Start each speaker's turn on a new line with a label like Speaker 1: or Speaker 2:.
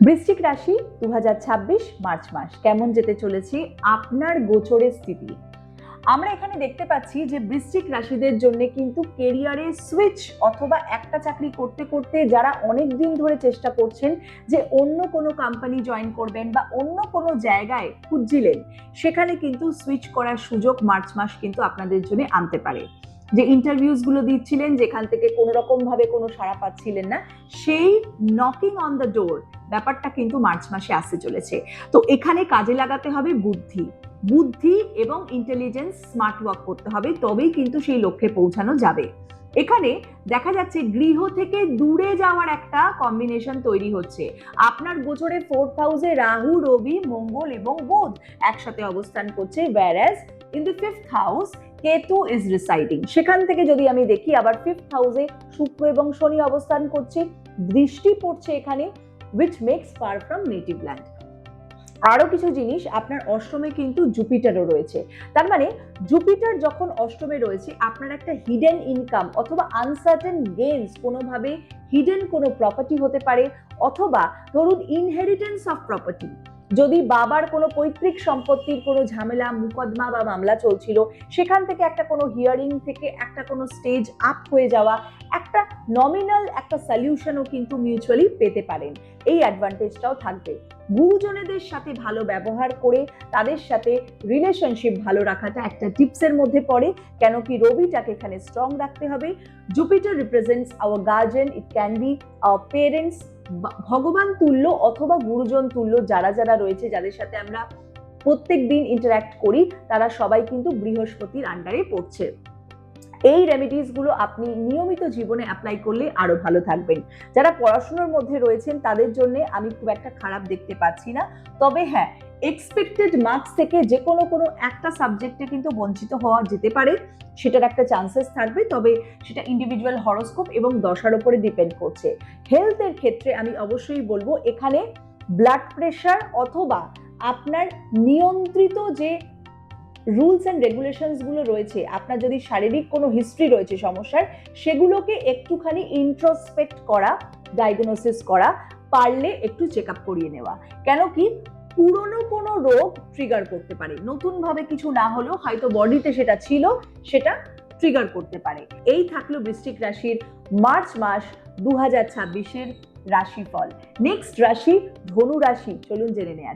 Speaker 1: বৃশ্চিক রাশি 2026 মার্চ মাস কেমন যেতে চলেছে আপনার গোচরের স্থিতি। আমরা এখানে দেখতে পাচ্ছি যে বৃশ্চিক রাশিদের জন্য কিন্তু কেরিয়ারে সুইচ অথবা একটা চাকরি করতে করতে যারা অনেক দিন ধরে চেষ্টা করছেন যে অন্য কোনো কোম্পানি জয়েন করবেন বা অন্য কোনো জায়গায় খুঁজছিলেন, সেখানে কিন্তু সুইচ করার সুযোগ মার্চ মাস কিন্তু আপনাদের জন্য আনতে পারে। যে ইন্টারভিউজ গুলো দিচ্ছিলেন, যেখান থেকে কোনো রকম ভাবে কোনো সাড়া পাচ্ছিলেন না, সেই নকিং অন দ্য ডোর ব্যাপারটা কিন্তু মার্চ মাসে আসতে চলেছে। তো এখানে কাজে লাগাতে হবে বুদ্ধি এবং ইন্টেলিজেন্স, স্মার্ট ওয়ার্ক করতে হবে, তবেই কিন্তু সেই লক্ষ্যে পৌঁছানো যাবে। এখানে দেখা যাচ্ছে গৃহ থেকে দূরে যাওয়ার একটা কম্বিনেশন তৈরি হচ্ছে। আপনার গোচরে 4th হাউসে রাহু, রবি, মঙ্গল এবং বুধ একসাথে অবস্থান করছে, whereas in the 5th house Ketu is residing. সেখান থেকে যদি আমি দেখি আবার 5th হাউসে শুক্র এবং শনি অবস্থান করছে, দৃষ্টি পড়ছে এখানে, which makes far from native land। আরো কিছু জিনিস, আপনার অষ্টমে কিন্তু জুপিটারও রয়েছে। তার মানে জুপিটার যখন অষ্টমে রয়েছে, আপনার একটা হিডেন ইনকাম অথবা আনসার্টেন গেইনস, কোনোভাবে হিডেন কোনো প্রপার্টি হতে পারে, অথবা ধরুন ইনহেরিটেন্স অফ প্রপার্টি। যদি বাবার কোনো পৈতৃক সম্পত্তির কোনো ঝামেলা, মুকদ্দমা বা মামলা চলছিল, সেখান থেকে একটা কোনো হিয়ারিং থেকে একটা কোনো স্টেজ আপ হয়ে যাওয়া, একটা নমিনাল একটা সলিউশনও কিন্তু মিউচুয়ালি পেতে পারেন। এই অ্যাডভান্টেজটাও থাকবে। গুরুজনেদের সাথে ভালো ব্যবহার করে তাদের সাথে রিলেশনশিপ ভালো রাখাটা একটা টিপসের মধ্যে পড়ে, কেন কি রবিটাকে এখানে স্ট্রং রাখতে হবে। Jupiter represents our guardian, it can be our parents, ভগবান তুল্য অথবা গুরুজন তুল্য যারা যারা রয়েছে, যাদের সাথে আমরা প্রত্যেক দিন ইন্টারঅ্যাক্ট করি, তারা সবাই কিন্তু বৃহস্পতির আন্ডারে পড়ছে। এই রেমেডিস গুলো আপনি নিয়মিত জীবনে অ্যাপ্লাই করলে আরো ভালো থাকবেন। যারা পড়াশোনার মধ্যে রয়েছেন তাদের জন্য আমি খুব একটা খারাপ দেখতে পাচ্ছি না, তবে হ্যাঁ, এক্সপেক্টেড মার্কস থেকে যে কোনো একটা সাবজেক্টে কিন্তু বঞ্চিত হওয়া যেতে পারে, সেটার একটা চান্সেস থাকবে, তবে সেটা ইন্ডিভিজুয়াল হরোস্কোপ এবং দশার উপরে ডিপেন্ড করছে। হেলথের ক্ষেত্রে আমি অবশ্যই বলবো এখানে ব্লাড প্রেশার অথবা আপনার নিয়ন্ত্রিত যে রুলস অ্যান্ড রেগুলেশনস গুলো রয়েছে, আপনার যদি শারীরিক কোনো হিস্ট্রি রয়েছে সমস্যার, সেগুলোকে একটুখানি ইন্ট্রোস্পেক্ট করা, ডায়াগনোসিস করা, পারলে একটু চেক আপ করিয়ে নেওয়া। কেন কি পুরনো কোনো রোগ ট্রিগার করতে পারে, নতুন ভাবে কিছু না হলেও হয়তো বডিতে সেটা ছিল, সেটা ট্রিগার করতে পারে। এই থাকলো বৃশ্চিক রাশির মার্চ মাস 2026-এর রাশিফল। নেক্সট রাশি ধনু রাশি, চলুন জেনে নেওয়া যাক।